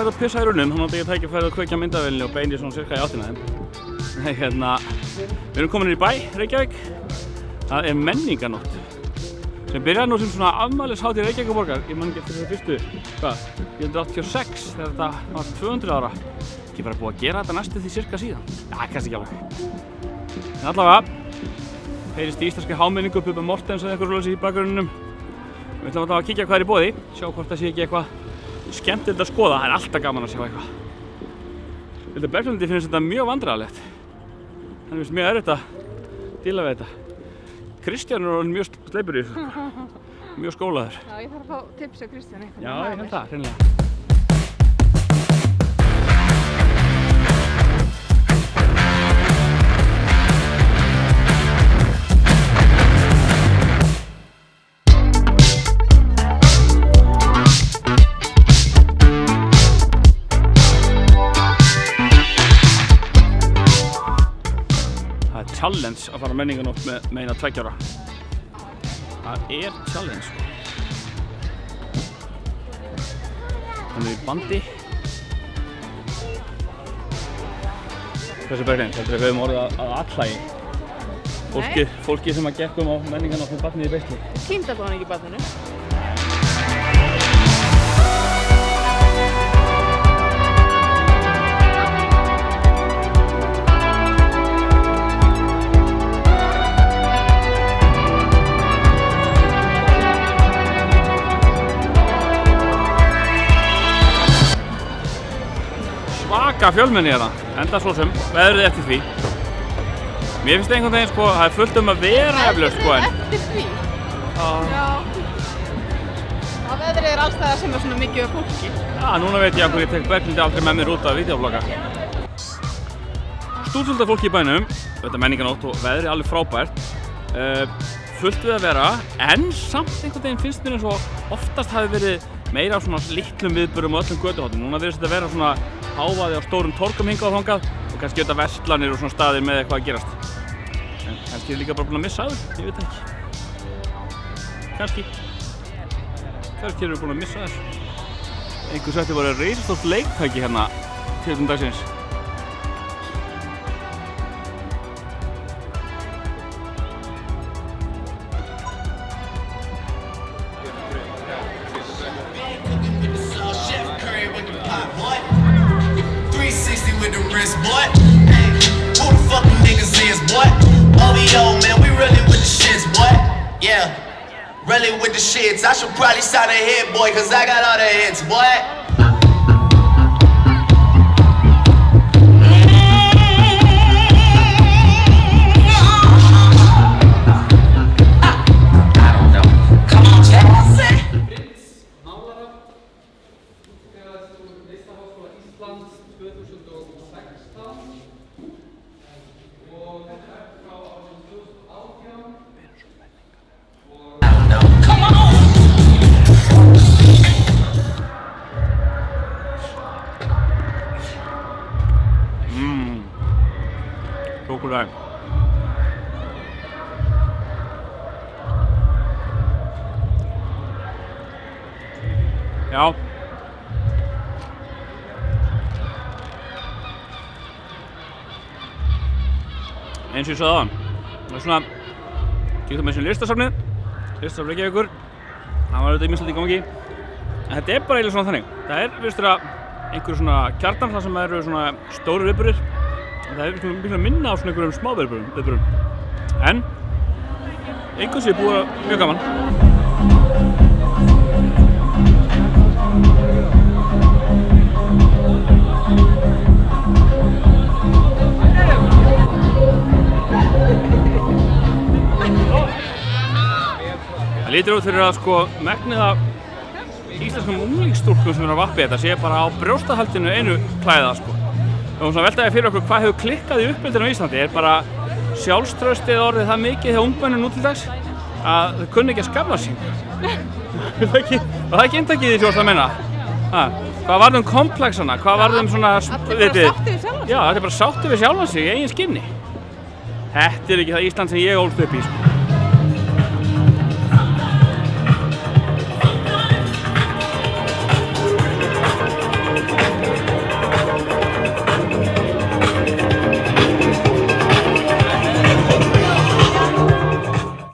færi að pissa í runum, þannig að ég tækifæri að kveikja myndavélinni og beini svona cirka í áttina þeim. Við erum komin í bæ, Reykjavík. Það er menningarnótt sem byrjaði nú sem svona afmælishátíð Reykjavíkurborgar. Ég man ekki eftir þessu fyrstu, 1986 þegar þetta var 200 ára. Ekki bara búið að gera þetta næstu því cirka síðan. Já, kannski ekki alveg. En allavega heyrist í íslenski hámenningu Bubba Mortens eða eitthvað svoleiðis í bakgrunninum. Við ætlum alltaf að kíkja hvað er í boði, sjá hvort það sé ekki eitthvað skemmtilegt að skoða. Það er alltaf gaman að sjá eitthvað. Berglindi finnst þetta mjög vandræðalegt. Hann finnst mjög erfitt að díla við þetta. Kristján er orðinn mjög sleipur í þessu. Mjög skólaður. Já, ég þarf að fá tips á Kristjáni. Já, ég held það, hreinlega. Challenge að fara á menningarnótt með eina 2 ára. Það er challenge sko. Þannig við bandi. Hversu Berglind, heldur við höfum orðið að allægi? Fólki sem að gekkum á menningarnótt með barnið í beisli. Týnda þú hann ekki barninu? Svaka fjölmenni hérna, enda svo sem veðrið eftir því. Mér finnst einhvern veginn sko, það er fullt að vera eflaust sko en... Eftir því? Já. Veðrið er alls það sem er svona mikið af fólki. Já, núna veit ég að ég tek Berglindi aldrei með mér út af vídeóblogga. Stúsölda fólki í bænum, þetta menningarnótt og veðrið alveg frábært. Fullt við að vera, en samt einhvern veginn finnst mér eins og oftast hafi verið meira á svona litlum viðburðum og öllum götuhornum. Núna virðist þetta vera svona hávaði á stórum torgum hingað og þangað og kannski auðvitað verslanir og svona staðir með eitthvað að gerast. En kannski er líka bara búin að missa þessu, ég veit ekki. Kannski erum við búin að missa þessu. Einhver sagt að það voru risastórt leiktæki hérna til dagsins. Boy, hey, who the fucking niggas is, boy? OVO, man, we really with the shits, boy. Yeah, really with the shits. I should probably sign a hit, boy, cause I got all the hits, boy. Súkkulaði. Já. Eins og ég sagði áðan. Það er svona, kíktum með þessu listasafnið, listasafn Reykjavíkur. Það var auðvitað ýmislegt í gangi. En þetta er bara eiginlega svona þannig. Það er virðist vera einhver svona kjarnar þar sem eru svona stórir viðburðir. Það er miklu að minna á svona einhverjum smá viðburðum. En einhvers er búið mjög gaman. Það lítur út fyrir að sko megnið af íslenskum unglingsstúlkum sem eru að vappi þetta sé bara á brjóstahaldinu einu klæða sko. Og svona veltaði fyrir okkur hvað hefur klikkað í uppeldinu á Íslandi. Er bara sjálfstraustið orðið það mikið hjá ungmennum nú til dags að þau kunni ekki að skafla sín. Var það ekki inntakið í því að menna? Hvað varð komplexana? Hvað varð svona... Allir bara sátti við sjálfan sig? Já, þetta er bara sátti við sjálfan sig í eigin skinni. Þetta er ekki það Ísland sem ég ólst upp í sko.